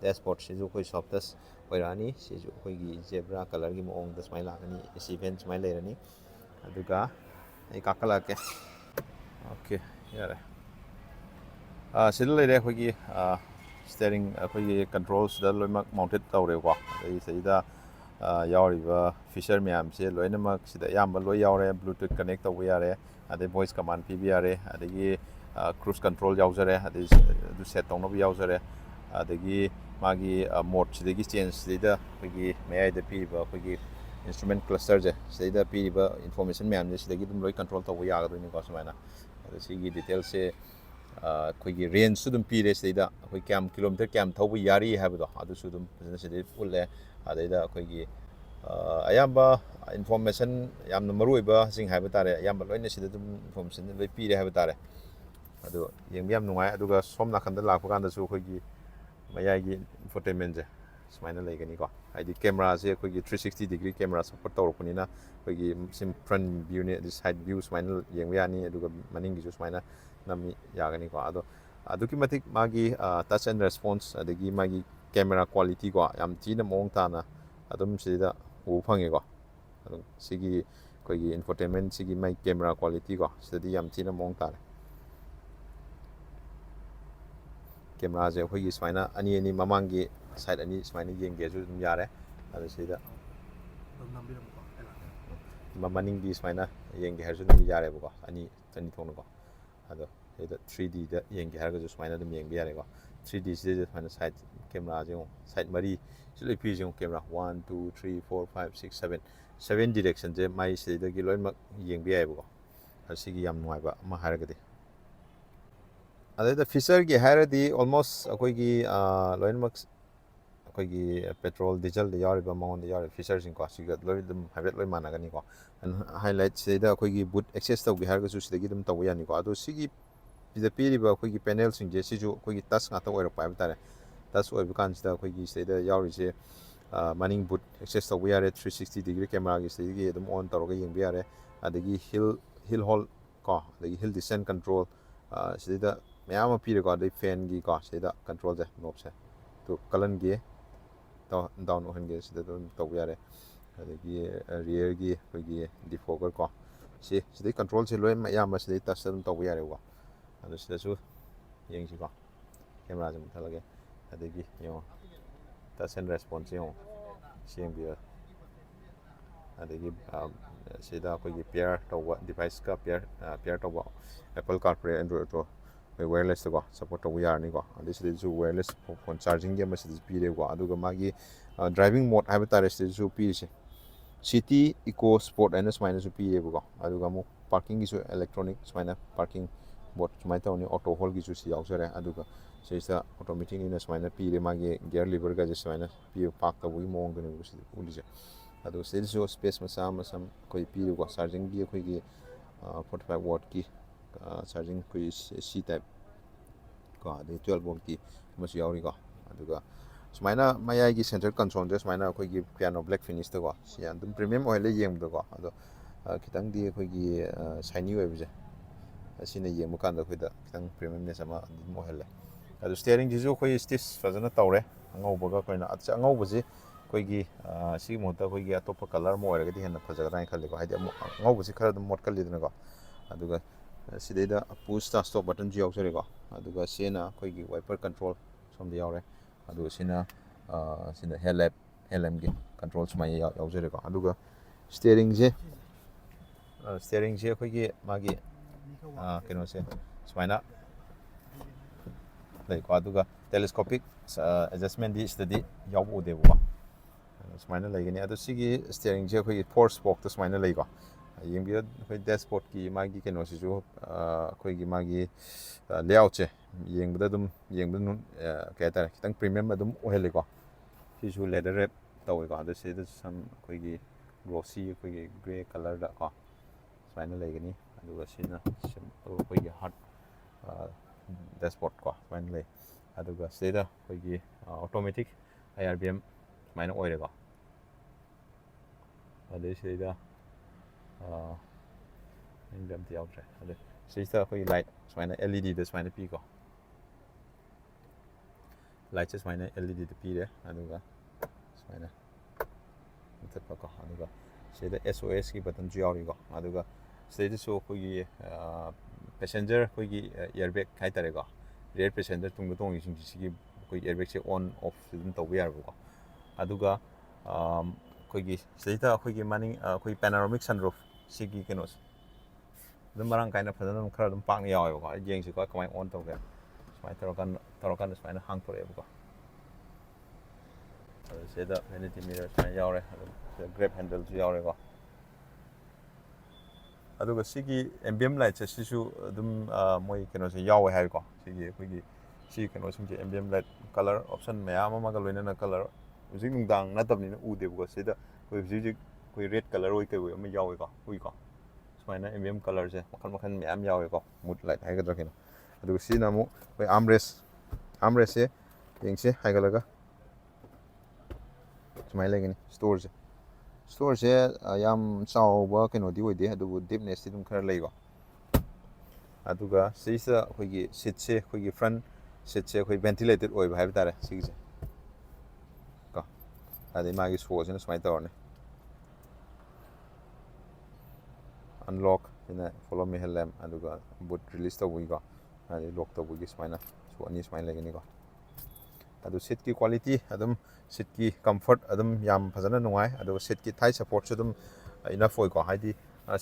ꯗꯦꯁꯕꯣꯔꯗꯁꯤꯁꯨ ꯑꯩꯈꯣꯏ ꯁꯣꯐꯇꯦꯁ ꯑꯣꯏꯔꯛꯑꯅꯤ ꯁꯤꯁꯨ ꯑꯩꯈꯣꯏꯒꯤ ꯖꯦꯕ꯭ꯔꯥ ꯀꯂꯔꯒꯤ ꯃꯑꯣꯡꯗ ꯁꯨꯃꯥꯏꯅ ꯂꯥꯛꯀꯅꯤ AC ꯚꯦꯟ ꯁꯨꯃꯥꯏꯅ ꯂꯩꯔꯅꯤ ꯑꯗꯨꯒ ꯑꯩ ꯀꯥꯈꯠꯂꯛꯀꯦ ꯑꯣꯀꯦ ꯌꯥꯔꯦ ꯁꯤꯗ ꯂꯩꯔꯦ ꯑꯩꯈꯣꯏꯒꯤ ꯁ꯭ꯇꯦꯔꯤꯡ ꯑꯩꯈꯣꯏꯒꯤ ꯀꯟꯇ꯭ꯔꯣꯜꯁꯤꯗ ꯂꯣꯏꯅꯃꯛ ꯃꯥꯎꯟꯇꯦꯠ ꯇꯧꯔꯦꯀꯣ ꯑꯗꯒꯤ ꯁꯤꯗꯩꯗ ꯌꯥꯎꯔꯤꯕ ꯐꯤꯆꯔ ꯃꯌꯥꯝꯁꯦ ꯂꯣꯏꯅꯃꯛ ꯁꯤꯗ ꯑꯌꯥꯝꯕ ꯂꯣꯏ ꯌꯥꯎꯔꯦ ꯕ꯭ꯂꯨꯇꯨꯠ ꯀꯅꯦꯛ ꯇꯧꯕ ꯌꯥꯔꯦ ꯑꯗꯩ ꯚꯣꯏꯁ ꯀꯃꯥꯟ ꯄꯤꯕ ꯌꯥꯔꯦ ꯑꯗꯒꯤ ꯀ꯭ꯔꯨꯁ ꯀꯟꯇ꯭ꯔꯣꯜ ꯌꯥꯎꯖꯔꯦ ꯑꯗꯩ ꯑꯗꯨ ꯁꯦꯠ ꯇꯧꯅꯕ ꯌꯥꯎꯖꯔꯦ ꯑꯗꯒꯤ ꯃꯥꯒꯤ ꯃꯣꯠꯁꯤꯗꯒꯤ ꯆꯦꯟꯖꯁꯤꯗꯩꯗ ꯑꯩꯈꯣꯏꯒꯤ ꯃꯌꯥꯏꯗ ꯄꯤꯔꯤꯕ ꯑꯩꯈꯣꯏꯒꯤ ꯏꯟꯁꯇ꯭ꯔꯨꯃꯦꯟ ꯀ꯭ꯂꯁꯇꯔꯁꯦ ꯁꯤꯗꯩꯗ ꯄꯤꯔꯤꯕ ꯏꯟꯐꯣꯔꯃꯦꯁꯟ ꯃꯌꯥꯝꯁꯦ ꯁꯤꯗꯒꯤ ꯑꯗꯨꯝ ꯂꯣꯏ ꯀꯟꯇ꯭ꯔꯣꯜ ꯇꯧꯕ ꯌꯥꯒꯗꯣꯏꯅꯤꯀꯣ ꯁꯨꯃꯥꯏꯅ ꯑꯗꯣ ꯁꯤꯒꯤ ꯗꯤꯇꯦꯜꯁꯦ ꯑꯩꯈꯣꯏꯒꯤ ꯔꯦꯟꯖꯁꯨ ꯑꯗꯨꯝ ꯄꯤꯔꯦ ꯁꯤꯗꯩꯗ ꯑꯩꯈꯣꯏ ꯀꯤꯂꯣꯃꯤꯇꯔ ꯀꯌꯥꯝ ꯊꯧꯕ ꯌꯥꯔꯤ ꯍꯥꯏꯕꯗꯣ ꯑꯗꯨꯁꯨ ꯑꯗꯨꯝ ꯐꯖꯅ ꯁꯤꯗꯩ ꯎꯠꯂꯦ ꯑꯗꯩꯗ ꯑꯩꯈꯣꯏꯒꯤ ꯑꯌꯥꯝꯕ ꯏꯟꯐꯣꯔꯃꯦꯁꯟ ꯌꯥꯝꯅ ꯃꯔꯨ ꯑꯣꯏꯕꯁꯤꯡ ꯍꯥꯏꯕ ꯇꯥꯔꯦ ꯑꯌꯥꯝꯕ ꯂꯣꯏꯅ ꯁꯤꯗ ꯑꯗꯨꯝ ꯏꯟꯐꯣꯔꯃꯦꯁꯟ ꯂꯣꯏ ꯄꯤꯔꯦ ꯍꯥꯏꯕ ꯇꯥꯔꯦ ꯑꯗꯣ ꯌꯦꯡꯕ ꯌꯥꯝ ꯅꯨꯡꯉꯥꯏ ꯑꯗꯨꯒ ꯁꯣꯝ ꯅꯥꯀꯟꯗ ꯂꯥꯛꯄ ꯀꯥꯟꯗꯁꯨ ꯑꯩꯈꯣꯏꯒꯤ ꯃꯌꯥꯏꯒꯤ ꯏꯟꯐꯣꯇꯦꯟꯃꯦꯟꯁꯦ ꯁꯨꯃꯥꯏꯅ ꯂꯩꯒꯅꯤꯀꯣ ꯍꯥꯏꯗꯤ ꯀꯦꯃꯦꯔꯥꯁꯦ ꯑꯩꯈꯣꯏꯒꯤ 360 ꯗꯤꯒ꯭ꯔꯤ ꯀꯦꯃꯦꯔꯥ ꯁꯞꯄꯣꯔꯠ ꯇꯧꯔꯛꯄꯅꯤꯅ ꯑꯩꯈꯣꯏꯒꯤ ꯁꯤꯝ ꯐ꯭ꯔꯟ ꯚ꯭ꯌꯨꯅꯤ ꯑꯗꯩ ꯁꯥꯏꯠ ꯚ꯭ꯌꯨ ꯁꯨꯃꯥꯏꯅ ꯌꯦꯡꯕ ꯌꯥꯅꯤ ꯑꯗꯨꯒ ꯃꯅꯤꯡꯒꯤꯁꯨ ꯁꯨꯃꯥꯏꯅ ꯅꯝꯃꯤ ꯌꯥꯒꯅꯤꯀꯣ ꯑꯗꯣ ꯑꯗꯨꯛꯀꯤ ꯃꯇꯤꯛ ꯃꯥꯒꯤ ꯇꯆ ꯑꯦꯟ ꯔꯦꯁꯄꯣꯟꯁ ꯑꯗꯒꯤ ꯃꯥꯒꯤ ꯀꯦꯃꯦꯔꯥ ꯀ꯭ꯋꯥꯂꯤꯇꯤꯀꯣ ꯌꯥꯝ ꯊꯤꯅ ꯃꯑꯣꯡ ꯇꯥꯅ ꯑꯗꯨꯝ ꯁꯤꯗ ꯎꯕ ꯐꯪꯉꯦꯀꯣ ꯑꯗꯨꯝ ꯁꯤꯒꯤ ꯑꯩꯈꯣꯏꯒꯤ ꯏꯟꯐꯣꯇꯦꯟꯃꯦꯟ ꯁꯤꯒꯤ ꯃꯥꯒꯤ ꯀꯦꯃꯦꯔꯥ ꯀ꯭ꯋꯥꯂꯤꯇꯤꯀꯣ ꯁꯤꯗꯗꯤ ꯌꯥꯝ ꯊꯤꯅ ꯃꯑꯣꯡ ꯇꯥꯔꯦ ꯀꯦꯃꯦꯔꯥꯁꯦ ꯑꯩꯈꯣꯏꯒꯤ ꯁꯨꯃꯥꯏꯅ ꯑꯅꯤ ꯃꯃꯥꯡꯒꯤ ꯁꯥꯏꯠ ꯑꯅꯤ ꯁꯨꯃꯥꯏꯅ ꯌꯦꯡꯒꯦꯁꯨ ꯑꯗꯨꯝ ꯌꯥꯔꯦ ꯑꯗꯣ ꯁꯤꯗ ꯃꯅꯤꯡꯒꯤ ꯁꯨꯃꯥꯏꯅ ꯌꯦꯡꯒꯦ ꯍꯥꯏꯔꯁꯨ ꯑꯗꯨꯝ ꯌꯥꯔꯦꯕꯀꯣ ꯑꯅꯤ ꯊꯣꯛꯅꯀꯣ ꯑꯗꯣ ꯁꯤꯗ 3Dꯗ ꯌꯦꯡꯒꯦ ꯍꯥꯏꯔꯒꯁꯨ ꯁꯨꯃꯥꯏꯅ ꯑꯗꯨꯝ ꯌꯦꯡꯕ ꯌꯥꯔꯦꯀꯣ 3D ꯁꯤꯗꯩꯗ ꯁꯨꯃꯥꯏꯅ ꯁꯥꯏꯠ ꯀꯦꯃꯦꯔꯥꯁꯦ ꯑꯃꯨꯛ ꯁꯥꯏꯠ ꯃꯔꯤ ꯁꯤ ꯂꯣꯏ ꯄꯤꯔꯤꯁꯦ ꯑꯃꯨꯛ ꯀꯦꯃꯦꯔꯥ 1 2 3 4 5 6 7 ꯗꯤꯔꯦꯛꯁꯟꯁꯦ ꯃꯥꯏ ꯁꯤꯗꯒꯤ ꯂꯣꯏꯅꯃꯛ ꯌꯦꯡꯕ ꯌꯥꯏꯑꯕꯀꯣ ꯁꯤꯒꯤ ꯌꯥꯝ ꯅꯨꯡꯉꯥꯏꯕ ꯑꯃ ꯍꯥꯏꯔꯒꯗꯤ ꯑꯗꯩꯗ ꯐꯤꯆꯔꯒꯤ ꯍꯥꯏꯔꯗꯤ ꯑꯣꯜꯃꯣꯁ ꯑꯩꯈꯣꯏꯒꯤ ꯂꯣꯏꯅꯃꯛ ꯑꯩꯈꯣꯏꯒꯤ ꯄꯦꯇ꯭ꯔꯣꯜ ꯗꯤꯖꯜꯗ ꯌꯥꯎꯔꯤꯕ ꯃꯉꯣꯟꯗ ꯌꯥꯎꯔꯤꯕ ꯐꯤꯆꯔꯁꯤꯡꯀꯣ ꯁꯤꯒ ꯂꯣꯏ ꯑꯗꯨꯝ ꯍꯥꯏꯐꯦꯠ ꯂꯣꯏ ꯃꯥꯟꯅꯒꯅꯤꯀꯣ ꯍꯥꯏꯂꯥꯏꯠ ꯁꯤꯗꯩꯗ ꯑꯩꯈꯣꯏꯒꯤ ꯕꯨꯠ ꯑꯦꯛꯁꯦꯁ ꯇꯧꯒꯦ ꯍꯥꯏꯔꯒꯁꯨ ꯁꯤꯗꯒꯤ ꯑꯗꯨꯝ ꯇꯧꯕ ꯌꯥꯅꯤꯀꯣ ꯑꯗꯣ ꯁꯤꯒꯤ ꯁꯤꯗ ꯄꯤꯔꯤꯕ ꯑꯩꯈꯣꯏꯒꯤ ꯄꯦꯅꯦꯜꯁꯤꯡꯁꯦ ꯁꯤꯁꯨ ꯑꯩꯈꯣꯏꯒꯤ ꯇꯁ ꯉꯥꯛꯇ ꯑꯣꯏꯔꯛꯄ ꯍꯥꯏꯕ ꯇꯥꯔꯦ ꯇꯁ ꯑꯣꯏꯕ ꯀꯥꯟꯁꯤꯗ ꯑꯩꯈꯣꯏꯒꯤ ꯁꯤꯗꯩꯗ ꯌꯥꯎꯔꯤꯁꯦ ꯃꯅꯤꯡ ꯕꯨꯠ ꯑꯦꯛꯁꯦꯁ ꯇꯧꯕ ꯌꯥꯔꯦ 360 ꯗꯤꯒ꯭ꯔꯤ ꯀꯦꯃꯦꯔꯥꯒꯤ ꯁꯤꯗꯒꯤ ꯑꯗꯨꯝ ꯑꯣꯟ ꯇꯧꯔꯒ ꯌꯦꯡꯕ ꯌꯥꯔꯦ ꯑꯗꯒꯤ ꯍꯤꯜ ꯍꯣꯜ ꯀꯣ ꯑꯗꯒꯤ ꯍꯤꯜ ꯗꯤꯁꯦꯟ ꯀꯟꯇ꯭ꯔꯣꯜ ꯁꯤꯗꯩꯗ ꯃꯌꯥꯝ ꯑꯃ ꯄꯤꯔꯦꯀꯣ ꯑꯗꯩ ꯐꯦꯟꯒꯤꯀꯣ ꯁꯤꯗꯩꯗ ꯀꯟꯇ꯭ꯔꯣꯜꯁꯦ ꯅꯣꯞꯁꯦ ꯑꯗꯨ ꯀꯜꯍꯟꯒꯦ ꯗꯥꯎꯟ ꯑꯣꯏꯍꯟꯒꯦ ꯁꯤꯗ ꯑꯗꯨꯝ ꯇꯧꯕ ꯌꯥꯔꯦ ꯑꯗꯒꯤ ꯔꯤꯌꯔꯒꯤ ꯑꯩꯈꯣꯏꯒꯤ ꯗꯤꯐꯣꯒꯔ ꯀꯣ ꯁꯤꯗꯩ ꯀꯟꯇ꯭ꯔꯣꯜꯁꯦ ꯂꯣꯏꯅꯃꯛ ꯑꯌꯥꯝꯕ ꯁꯤꯗꯩ ꯇꯁꯇ ꯑꯗꯨꯝ ꯇꯧꯕ ꯌꯥꯔꯦꯕꯀꯣ ꯑꯗꯣ ꯁꯤꯗꯁꯨ ꯌꯦꯡꯁꯤꯀꯣ ꯀꯦꯃꯦꯔꯥꯁꯦ ꯃꯨꯠꯊꯠꯂꯒꯦ ꯑꯗꯒꯤ ꯌꯦꯡꯉꯣ ꯇꯁ ꯑꯦꯟ ꯔꯦꯁꯄꯣꯟꯁ ꯌꯦꯡꯉꯣ ꯁꯤ ꯌꯦꯡꯕꯤꯌꯨ ꯑꯗꯒꯤ ꯁꯤꯗ ꯑꯩꯈꯣꯏꯒꯤ ꯄꯤꯌꯔ ꯇꯧꯕ ꯗꯤꯚꯥꯏꯁꯀ ꯄꯤꯌꯔ ꯇꯧꯕ ꯑꯦꯄꯜ ꯀꯥꯔꯄ꯭ꯂꯦ ꯑꯦꯟꯗ꯭ꯔꯣꯏꯗ ꯑꯣꯇꯣ ꯑꯩꯈꯣꯏ ꯋꯦꯌꯔꯂꯦꯁꯇꯀꯣ ꯁꯞꯄꯣꯔꯠ ꯇꯧꯕ ꯌꯥꯔꯅꯤꯀꯣ ꯑꯗꯩ ꯁꯤꯗꯩꯁꯨ ꯋꯦꯌꯔꯂꯦꯁ ꯐꯣꯟ ꯆꯥꯔꯖꯤꯡꯒꯤ ꯑꯃ ꯁꯤꯗꯁꯨ ꯄꯤꯔꯦꯕꯀꯣ ꯑꯗꯨꯒ ꯃꯥꯒꯤ ꯗ꯭ꯔꯥꯏꯚꯤꯡ ꯃꯣꯠ ꯍꯥꯏꯕ ꯇꯥꯔꯦ ꯁꯤꯗꯁꯨ ꯄꯤꯔꯤꯁꯦ ꯁꯤꯇꯤ ꯏꯀꯣ ꯁ꯭ꯄꯣꯔꯠ ꯍꯥꯏꯅ ꯁꯨꯃꯥꯏꯅꯁꯨ ꯄꯤꯌꯦꯕꯀꯣ ꯑꯗꯨꯒ ꯑꯃꯨꯛ ꯄꯥꯔꯀꯤꯡꯒꯤꯁꯨ ꯑꯦꯂꯦꯛꯇ꯭ꯔꯣꯅꯤꯛ ꯁꯨꯃꯥꯏꯅ ꯄꯥꯔꯀꯤꯡ ꯕꯣꯠ ꯁꯨꯃꯥꯏꯅ ꯇꯧꯔꯅꯤ ꯑꯣꯇꯣ ꯍꯣꯜꯒꯤꯁꯨ ꯁꯤ ꯌꯥꯎꯖꯔꯦ ꯑꯗꯨꯒ ꯁꯤꯁꯤꯗ ꯑꯣꯇꯣꯃꯦꯇꯤꯛꯅꯤꯅ ꯁꯨꯃꯥꯏꯅ ꯄꯤꯔꯦ ꯃꯥꯒꯤ ꯒꯤꯌꯔ ꯂꯤꯚꯔꯒꯁꯦ ꯁꯨꯃꯥꯏꯅ ꯄꯤꯕ ꯄꯥꯛ ꯇꯧꯕꯒꯤ ꯃꯑꯣꯡꯗꯅꯦꯕ ꯁꯤꯗ ꯎꯠꯂꯤꯁꯦ ꯑꯗꯣ ꯁꯤꯗꯁꯨ ꯁ꯭ꯄꯦꯁ ꯃꯆꯥ ꯑꯩꯈꯣꯏ ꯄꯤꯔꯤꯀꯣ ꯆꯥꯔꯖꯤꯡꯒꯤ ꯑꯩꯈꯣꯏꯒꯤ 45 watt ki charging kui C type ko adi 12 volt ki masu yauri ko aduga sumaina mayai gi center console de sumaina koi gi piano black finish to ko si andum premium oil yeng do ko ado kitang di koi gi shiny oil je asine yeng mu kan da koi da kitang premium ne sama mo hele adu steering ji jo koi stis fazana tawre angau boga koi na atcha angau buji koi gi si mo ta koi gi atop color mo oil ga di hen fajaga rai khali ko haidi angau buji khara dum mot kali dina ko aduga sideda push start button ji yausare ko aduga sena koi gi wiper control som di yaure aduga sina headlamp gi control sumai yausare ko aduga steering je koi gi magi keno se sumaina lai ko aduga telescopic adjustment di study yawu de bo sumaina lai gani adu sigi steering je koi 4 spoke to sumaina lai ko yengbi koi dashboard ki magi keno si ju koi gi magi layout che yengbda dum yengbu nun ka ta kitang premium adum ohele ko si ju leather wrap taw ko adu se sam koi gi glossy koi gi gray color da ko sumaina lai gani aduga sina koi gi hard dashboard ko sumaina lai aduga seda koi gi automatic IRBM sumaina oire ko adu seda IRBM ti outre adu sida koi light sumaina LED da sumaina pi ko light se sumaina LED da pi re aduga sumaina mutpa ko aduga sida SOS ki button ju yauri ko aduga sida so koi gi passenger koi gi airbag kai tare ko rear passenger tung tong yi sing koi airbag se on off dum taw yar ko aduga koi gi sida koi gi maning koi panoramic sunroof sigi kenos dum marang kaina phadana dum khara dum pang yaw ko jeng si ko kamai on taw ga smai torokan smai hang tore ko sida vanity mirror smai yawre grab handle ju yawre ko aduga sigi ambient light se sisu dum moi kenos yawe hai ko sigi koi gi si kenos sing ambient light color option maya ma ga loina na color ujik nung dang na tab ni u de ko sida koi ujik koi red color oi kai ma yawe ko ui ko sumaina ambient color je makhan meyam yawe ko mood light hai ga dra kena aduga sina mu koi armrest se yengse hai ga laga sumai lagani store se yam chaw ba keno di oide adugu deepness ti dum khara lai ko aduga sisa koi gi seat se koi gi front seat se koi ventilated oi ba hai tare sigse ko adi magi so se sumai tawne unlock ina follow me headlamp aduga boot release to buiga adi lock to bugi smaina so ani smai lagani ko adu seat ki quality adum seat ki comfort adum yam phajana nungai adu seat ki thigh support chu dum enough oi ko haidi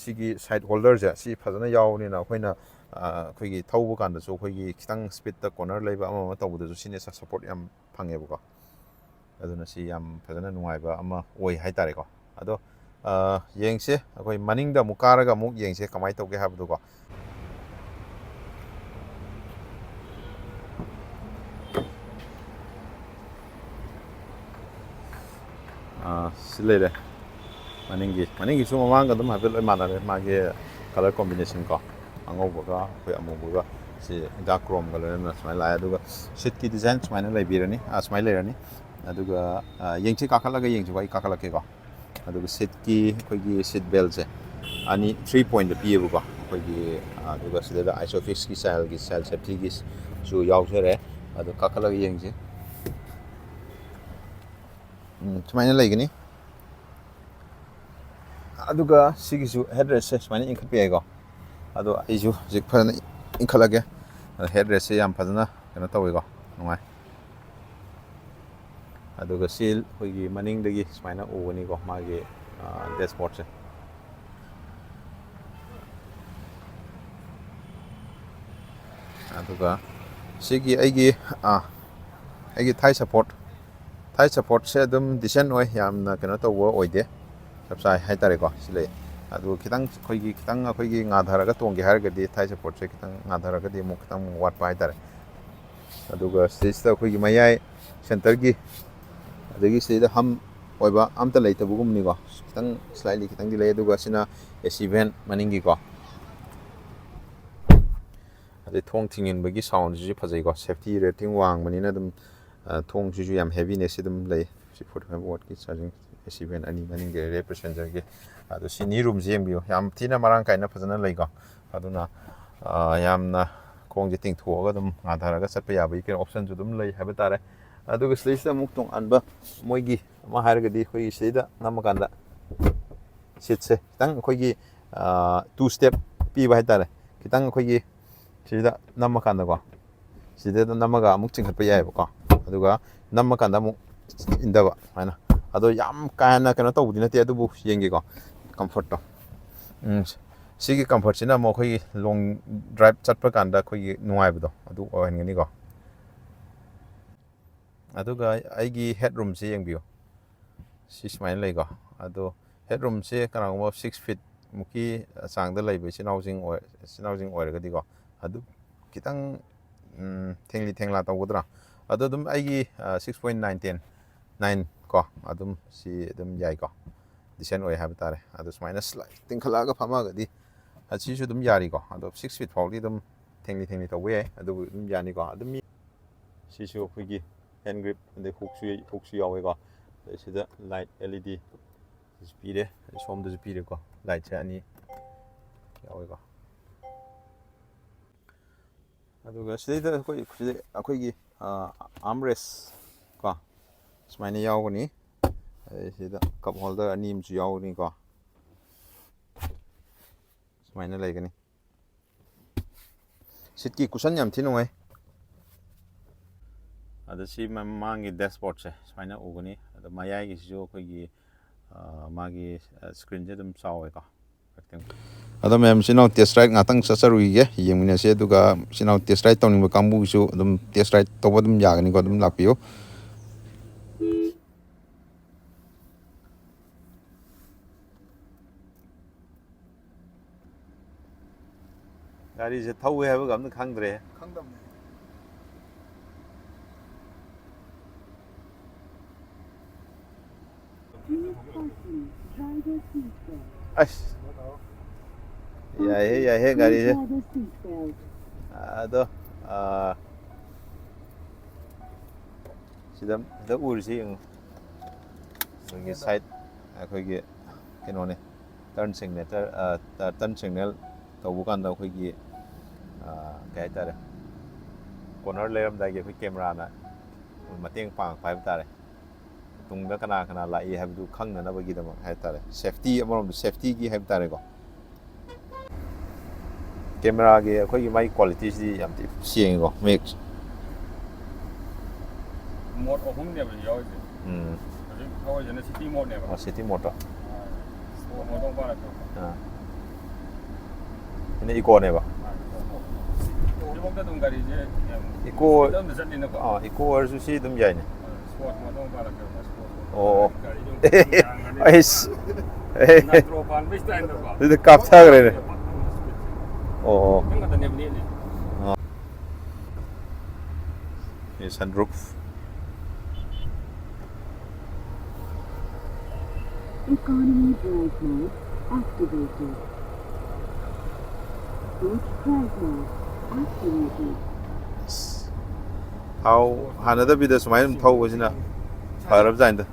sigi side holder ja si phajana yaw ni na khoina khoi gi thaubu kan da so khoi gi kitang speed ta corner leiba ama taw bu da sine support yam phange bu ko aduna si yam phajana nungai ba ama oi hai tare ko ado yengse akoi maning da mukara ga muk yengse kamai tawge habdu ko silere maningi so mamang ga dum habel manare mage color combination ko angau boga koi amu boga si dark chrome color na smile la aduga seat ki design smile lai birani smile lerani aduga yengse kakala ga yengse wai kakala ke ko aduga seat ki koi gi seat belt se ani 3 point da piye bu ko koi gi aduga sida isofix ki style safety gi su yaw sere adu kakala ga yengse smile lai gani aduga sigisu headrest se smile in khapi ko adu aisu jik phana in khalage headrest se yam phana kana tawi ko nungai aduga seal koi gi maning dagi smile ugani ko magi dashboard se aduga sigi aigi thigh support se dum decent oi yamna kana tawo oide sabsai hai tare ko sile adu kitang koi gi nga dhara ga tongge har ga di thigh support se kitang nga dhara ga di mu kitang wat pa hai tare aduga stage ta koi gi mayai center gi adagi sida ham oiba amta leita bugum ni ko kitang slightly kitang di le aduga sina AC vent maning gi ko ꯑꯗꯩ ꯊꯣꯡ ꯊꯤꯡꯖꯤꯟꯕꯒꯤ ꯁꯥꯎꯟꯁꯤꯁꯨ ꯐꯖꯩꯀꯣ safety rating ꯋꯥꯡꯕꯅꯤꯅ ꯑꯗꯨꯝ ꯊꯣꯡꯁꯤꯁꯨ ꯌꯥꯝ ꯍꯦꯚꯤꯅꯦꯁ ꯑꯗꯨꯝ ꯂꯩ 45 ꯋꯥꯠꯀꯤ charging AC van ꯑꯅꯤ ꯃꯅꯤꯡꯒꯤ rare ꯄꯦꯁꯦꯟꯖꯔꯒꯤ ꯑꯗꯣ ꯁꯤꯅꯤ ꯔꯨꯝꯁꯦ ꯌꯦꯡꯕꯤꯌꯨ ꯌꯥꯝ ꯊꯤꯅ ꯃꯔꯥꯡ ꯀꯥꯏꯅ ꯐꯖꯅ ꯂꯩꯀꯣ ꯑꯗꯨꯅ ꯌꯥꯝꯅ ꯈꯣꯡꯁꯦ ꯇꯤꯡꯊꯣꯛꯑꯒ ꯑꯗꯨꯝ ꯉꯥꯊꯔꯒ ꯆꯠꯄ ꯌꯥꯕꯒꯤ ꯀꯩꯅꯣ ꯑꯣꯞꯁꯟꯁꯨ ꯑꯗꯨꯝ ꯂꯩ ꯍꯥꯏꯕ ꯇꯥꯔꯦ ꯑꯗꯨꯒ ꯁꯤꯗꯩꯁꯤꯗ ꯑꯃꯨꯛ ꯇꯣꯉꯥꯟꯕ ꯃꯣꯏꯒꯤ ꯑꯃ ꯍꯥꯏꯔꯒꯗꯤ ꯑꯩꯈꯣꯏꯒꯤ ꯁꯤꯗꯩꯗ ꯅꯝꯃꯀꯥꯟꯗ ꯁꯤꯠꯁꯦ ꯈꯤꯇꯪ ꯑꯩꯈꯣꯏꯒꯤ 2 ꯁ꯭ꯇꯦꯞ ꯄꯤꯕ ꯍꯥꯏꯇꯥꯔꯦ ꯈꯤꯇꯪ ꯑꯩꯈꯣꯏꯒꯤ ꯁꯤꯗ ꯅꯝꯃꯀꯥꯟꯗꯀꯣ ꯁꯤꯗ ꯅꯝꯃꯒ ꯑꯃꯨꯛ ꯆꯤꯡꯈꯠꯄ ꯌꯥꯏꯑꯕꯀꯣ ꯑꯗꯨꯒ ꯅꯝꯃꯀꯥꯟꯗ ꯑꯃꯨꯛ ꯏꯟꯗꯕ ꯁꯨꯃꯥꯏꯅ ꯑꯗꯣ ꯌꯥꯝ ꯀꯥ ꯍꯦꯟꯅ ꯀꯩꯅꯣ ꯇꯧꯕꯗꯤ ꯅꯠꯇꯦ ꯑꯗꯨꯕꯨ ꯌꯦꯡꯒꯦꯀꯣ ꯀꯝꯐꯣꯔꯠꯇꯣ ꯁꯤꯒꯤ ꯀꯝꯐꯣꯔꯠꯁꯤꯅ ꯑꯃꯨꯛ ꯑꯩꯈꯣꯏꯒꯤ ꯂꯣꯡ ꯗ꯭ꯔꯥꯏꯕ ꯆꯠꯄ ꯀꯥꯟꯗ ꯑꯩꯈꯣꯏꯒꯤ ꯅꯨꯡꯉꯥꯏꯕꯗꯣ ꯑꯗꯨ ꯑꯣꯏꯍꯟꯒꯅꯤꯀꯣ ꯑꯗꯨꯒ ꯑꯩꯒꯤ ꯍꯦꯠ ꯔꯨꯝꯁꯦ ꯌꯦꯡꯕꯤꯌꯨ ꯁꯤ ꯁꯨꯃꯥꯏꯅ ꯂꯩꯀꯣ ꯑꯗꯣ ꯍꯦꯠ ꯔꯨꯝꯁꯦ ꯀꯅꯥꯒꯨꯝꯕ 6 ꯐꯤꯠ ꯃꯨꯛꯀꯤ ꯆꯥꯡꯗ ꯂꯩꯕ ꯏꯆꯤꯜ ꯏꯅꯥꯎꯁꯤꯡ ꯑꯣꯏꯔꯒꯗꯤꯀꯣ ꯑꯗꯨ ꯈꯤꯇꯪ ꯊꯦꯡꯂꯤ ꯊꯦꯡꯂꯥ ꯇꯧꯒꯗ꯭ꯔꯥ ꯑꯗꯣ ꯑꯗꯨꯝ ꯑꯩꯒꯤ 6.9 ꯀꯣ ꯑꯗꯨꯝ ꯁꯤ ꯑꯗꯨꯝ ꯌꯥꯏꯀꯣ ꯗꯤꯁꯦꯟ ꯑꯣꯏ ꯍꯥꯏꯕ ꯇꯥꯔꯦ ꯑꯗꯣ ꯁꯨꯃꯥꯏꯅ ꯇꯤꯡꯈꯠꯂꯛꯑꯒ ꯐꯝꯃꯒꯗꯤ ꯑꯁꯤꯁꯨ ꯑꯗꯨꯝ ꯌꯥꯔꯤꯀꯣ ꯑꯗꯣ 6 ꯐꯤꯠ ꯐꯥꯎꯗꯤ ꯑꯗꯨꯝ ꯊꯦꯡꯂꯤ ꯇꯧꯕ ꯌꯥꯏ ꯑꯗꯨꯕꯨ ꯑꯗꯨꯝ ꯌꯥꯅꯤꯀꯣ ꯑꯗꯨꯝ ꯁꯤꯁꯨ ꯑꯩꯈꯣꯏꯒꯤ ꯍꯦꯟ ꯒ꯭ꯔꯤꯞ ꯑꯗꯩ ꯍꯨꯛꯁꯨ ꯌꯥꯎꯋꯦꯀꯣ ꯑꯗꯩ ꯁꯤꯗ ꯂꯥꯏꯠ LED ꯁꯤꯁꯨ ꯄꯤꯔꯦ ꯁꯣꯝꯗꯁꯨ ꯄꯤꯔꯦꯀꯣ ꯂꯥꯏꯠꯁꯦ ꯑꯅꯤ ꯌꯥꯎꯋꯦꯀꯣ ꯑꯗꯨꯒ ꯁꯤꯗꯩꯗ ꯑꯩꯈꯣꯏꯒꯤ ꯑꯥꯝꯔꯦꯁ ꯀꯣ ꯁꯨꯃꯥꯏꯅ ꯌꯥꯎꯒꯅꯤ ꯑꯗꯩ ꯁꯤꯗ ꯀꯞ ꯍꯣꯜꯗꯔ ꯑꯅꯤ ꯑꯃꯁꯨ ꯌꯥꯎꯒꯅꯤꯀꯣ ꯁꯨꯃꯥꯏꯅ ꯂꯩꯒꯅꯤ ꯁꯤꯠꯀꯤ ꯀꯨꯁꯟ ꯌꯥꯝ ꯊꯤ ꯅꯨꯡꯉꯥꯏ ꯑꯗ ꯁꯤ ꯃꯃꯥꯡꯒꯤ ꯗꯦꯁꯕꯣꯔꯗꯁꯦ ꯁꯨꯃꯥꯏꯅ ꯎꯒꯅꯤ ꯑꯗ ꯃꯌꯥꯏꯒꯤꯁꯤꯁꯨ ꯑꯩꯈꯣꯏꯒꯤ ꯃꯥꯒꯤ ꯁ꯭ꯀ꯭ꯔꯤꯟꯁꯦ ꯑꯗꯨꯝ ꯆꯥꯎꯋꯦꯀꯣ ꯑꯗꯣ ꯃꯌꯥꯝ ꯏꯆꯤꯟ ꯇꯦꯁ ꯔꯥꯏꯠ ꯉꯥꯛꯇꯪ ꯆꯠꯆꯔꯨꯈꯤꯒꯦ ꯌꯦꯡꯃꯤꯟꯅꯁꯤ ꯑꯗꯨꯒ ꯏꯆꯤꯟ ꯇꯦꯁ ꯔꯥꯏꯠ ꯇꯧꯅꯤꯡꯕ ꯀꯥꯡꯕꯨꯒꯤꯁꯨ ꯑꯗꯨꯝ ꯇꯦꯁ ꯔꯥꯏꯠ ꯇꯧꯕ ꯑꯗꯨꯝ ꯌꯥꯒꯅꯤꯀꯣ ꯑꯗꯨꯝ ꯂꯥꯛꯄꯤꯌꯨ ꯒꯥꯔꯤꯁꯦ ꯊꯧꯋꯦ ꯍꯥꯏꯕꯒ ꯑꯝꯇ ꯈꯪꯗ꯭ꯔꯦ ꯈꯪꯗꯕꯅꯦ ꯑꯁ ꯌꯥꯏꯍꯦ ꯒꯥꯔꯤꯁꯦ ꯑꯗꯣ ꯁꯤꯗ ꯎꯔꯤꯁꯤ ꯌꯦꯡꯉꯨ ꯑꯩꯈꯣꯏꯒꯤ ꯁꯥꯏꯠ ꯑꯩꯈꯣꯏꯒꯤ ꯀꯩꯅꯣꯅꯦ ꯇꯔꯟ ꯁꯤꯒꯅꯦꯜ ꯇꯧꯕ ꯀꯥꯟꯗ ꯑꯩꯈꯣꯏꯒꯤ ꯀꯩ ꯍꯥꯏꯇꯥꯔꯦ ꯀꯣꯅꯔ ꯂꯩꯔꯝꯗꯥꯏꯒꯤ ꯑꯩꯈꯣই ꯀꯦꯃꯦꯔꯥꯅ ꯃꯇꯦꯡ ꯄꯥꯡꯉꯛꯄ ꯍꯥꯏꯕ ꯇꯥꯔꯦ ꯇꯨꯡꯗ ꯀꯅꯥ ꯂꯥꯛꯏ ꯍꯥꯏꯕꯗꯨ ꯈꯪꯅꯅꯕꯒꯤꯗꯃꯛ ꯍꯥꯏꯕ ꯇꯥꯔꯦ ꯁꯦꯐꯇꯤ ꯑꯃꯔꯣꯝꯗ ꯁꯦꯐꯇꯤꯒꯤ ꯍꯥꯏꯕ ꯇꯥꯔꯦꯀꯣ ꯀꯦꯃꯦꯔꯥꯒꯤ ꯑꯩꯈꯣꯏꯒꯤ ꯃꯥꯒꯤ ꯀ꯭ꯋꯥꯂꯤꯇꯤꯁꯤꯗꯤ ꯌꯥꯝ ꯊꯤ ꯁꯦꯡꯉꯤꯀꯣ ꯃꯌꯦꯛ ꯃꯣꯠ ꯑꯍꯨꯝꯅꯦꯕ ꯌꯥꯎꯔꯤꯁꯦ ꯍꯧꯖꯤꯛ ꯊꯧꯔꯤꯁꯤꯅ ꯁꯤꯇꯤ ꯃꯣꯠꯅꯦꯕ ꯁꯤꯇꯤ ꯃꯣꯠꯇꯣ ꯁ꯭ꯄꯣꯔꯠ ꯃꯣꯠ ꯑꯃꯨꯛ ꯄꯥꯔꯛꯇꯣꯏꯕ ꯁꯤꯅ ꯏꯀꯣꯅꯦꯕ ꯍꯧꯖꯤꯛꯐꯥꯎꯗ ꯑꯗꯨꯝ ꯒꯥꯔꯤꯁꯦ ꯌꯥꯝ ꯏꯀꯣ ꯑꯝꯇ ꯆꯠꯂꯤꯅꯀꯣ ꯏꯀꯣ ꯑꯣꯏꯔꯁꯨ ꯁꯤ ꯑꯗꯨꯝ ꯌꯥꯏꯅꯦ ꯁ꯭ꯄꯣꯔꯠ ꯃꯣꯠ ꯑꯃꯨꯛ ꯄꯥꯔꯛꯇꯣꯏꯕ ꯑꯣ ꯒꯥꯔꯤꯁꯦ ꯑꯃꯨꯛ ꯌꯥꯡꯉꯅꯤ ꯑꯩꯁ ꯅꯥꯏꯇ꯭ꯔꯣ ꯄꯥꯟꯕꯩ ꯁ꯭ꯇꯥꯏꯜꯗꯀꯣ ꯑꯗꯨꯗꯤ ꯀꯥꯞꯊꯈ꯭ꯔꯦꯅꯦ ꯑꯣ ꯈꯤꯇꯪ ꯈꯛꯇꯅꯦꯕ ꯅꯦꯠꯂꯤ sunroof Economy drive mode activated. Sports drive mode activated. ꯍꯥꯟꯅꯗꯕꯤꯗ ꯁꯨꯃꯥꯏꯅ ꯑꯗꯨꯝ ꯊꯧꯕꯁꯤꯅ ꯐꯔꯕꯖꯥꯠꯅꯤꯗ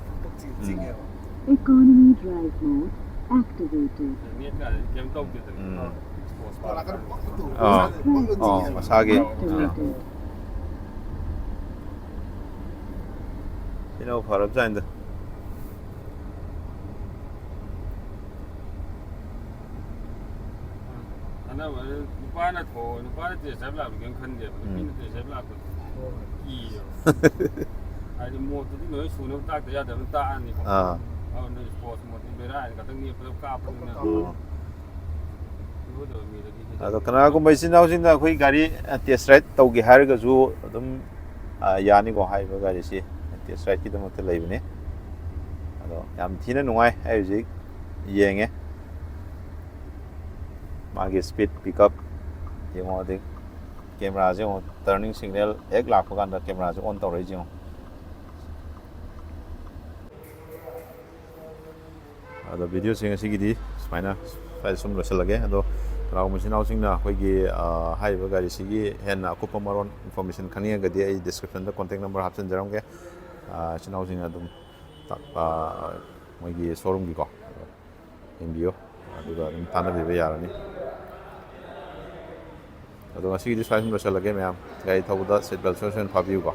Economy drive mode activated. ꯅꯦꯠꯀꯥꯁꯦ ꯀꯩꯝ ꯇꯧꯗꯦꯗꯅ ꯃꯁꯥꯒꯤ Activated. ꯁꯤꯅ ꯐꯔꯕꯖꯥꯠꯅꯤꯗ ꯅꯨꯄꯥꯅ ꯇꯦꯁ ꯗ꯭ꯔꯥꯏꯚ ꯂꯥꯛꯄ ꯀꯩꯝ ꯈꯟꯗꯦꯕ ꯅꯨꯄꯤꯅ ꯇꯦꯁ ꯗ꯭ꯔꯥꯏꯚ ꯂꯥꯛꯄꯗꯣ ꯀꯤꯌꯦꯕ ꯍꯥꯏꯗꯤ ꯃꯣꯠꯇꯨꯗꯤ ꯂꯣꯏ ꯁꯨꯅꯕ ꯇꯥꯛꯇ ꯌꯥꯗꯕꯅꯤꯅ ꯇꯥꯛꯑꯅꯤꯀꯣ ꯑꯗꯨꯅ ꯁ꯭ꯄꯣꯔꯠꯁ ꯃꯣꯠꯇꯤ ꯕꯦꯔꯥꯅꯤ ꯈꯛꯇꯪ ꯅꯦꯠꯄꯗ ꯀꯥꯞꯄꯅꯤꯅ ꯏꯔꯨꯗꯕ ꯃꯤꯗꯗꯤ ꯑꯗꯣ ꯀꯅꯥꯒꯨꯝꯕ ꯏꯆꯤꯟ ꯏꯅꯥꯎꯁꯤꯡꯅ ꯑꯩꯈꯣꯏ ꯒꯥꯔꯤ ꯇꯦꯁ ꯔꯥꯏꯠ ꯇꯧꯒꯦ ꯍꯥꯏꯔꯒꯁꯨ ꯑꯗꯨꯝ ꯌꯥꯅꯤꯀꯣ ꯍꯥꯏꯔꯤꯕ ꯒꯥꯔꯤꯁꯤ ꯇꯦꯁ ꯔꯥꯏꯠꯀꯤꯗꯃꯛꯇ ꯂꯩꯕꯅꯤ ꯑꯗꯣ ꯌꯥꯝ ꯊꯤꯅ ꯅꯨꯡꯉꯥꯏ ꯑꯩ ꯍꯧꯖꯤꯛ ꯌꯦꯡꯉꯦ ꯃꯥꯒꯤ ꯁ꯭ꯄꯤꯠ ꯄꯤꯛꯑꯞ ꯌꯦꯡꯉꯣ ꯑꯗꯩ ꯀꯦꯃꯦꯔꯥꯁꯦ ꯌꯦꯡꯉꯣ ꯇꯔꯅꯤꯡ ꯁꯤꯒꯅꯦꯜ ꯍꯦꯛ ꯂꯥꯛꯄ ꯀꯥꯟꯗ ꯀꯦꯃꯦꯔꯥꯁꯦ ꯑꯣꯟ ꯇꯧꯔꯛꯏꯁꯦ ꯌꯦꯡꯉꯣ ꯑꯗꯣ ꯚꯤꯗꯤꯑꯣꯁꯦ ꯉꯁꯤꯒꯤꯗꯤ ꯁꯨꯃꯥꯏꯅ ꯁ꯭ꯋꯥꯏꯗ ꯁꯨꯝ ꯂꯣꯏꯁꯤꯜꯂꯒꯦ ꯑꯗꯣ ꯀꯅꯥꯒꯨꯝꯕ ꯏꯆꯤꯟ ꯏꯅꯥꯎꯁꯤꯡꯅ ꯑꯩꯈꯣꯏꯒꯤ ꯍꯥꯏꯔꯤꯕ ꯒꯥꯔꯤꯁꯤꯒꯤ ꯍꯦꯟꯅ ꯑꯀꯨꯞꯄ ꯃꯔꯣꯟ ꯏꯟꯐꯣꯔꯃꯦꯁꯟ ꯈꯪꯅꯤꯡꯉꯒꯗꯤ ꯑꯩ ꯗꯤꯁꯀ꯭ꯔꯤꯞꯁꯟꯗ ꯀꯣꯟꯇꯦꯛ ꯅꯝꯕꯔ ꯍꯥꯞꯆꯤꯟꯖꯔꯝꯒꯦ ꯏꯆꯤꯟ ꯏꯅꯥꯎꯁꯤꯡꯅ ꯑꯗꯨꯝ ꯃꯣꯏꯒꯤ ꯁꯣꯔꯨꯝꯒꯤꯀꯣ ꯌꯦꯡꯕꯤꯌꯨ ꯑꯗꯨꯒ ꯑꯗꯨꯝ ꯇꯥꯟꯅꯕꯤꯕ ꯌꯥꯔꯅꯤ ꯑꯗꯣ ꯉꯁꯤꯒꯤꯗꯤ ꯁ꯭ꯋꯥꯏ ꯁꯨꯝ ꯂꯣꯏꯁꯤꯜꯂꯒꯦ ꯃꯌꯥꯝ ꯒꯥꯔꯤ ꯊꯧꯕꯗ ꯁꯤꯠ ꯕꯦꯜꯠ ꯁꯣꯏꯗꯅ ꯐꯥꯕꯤꯌꯨꯀꯣ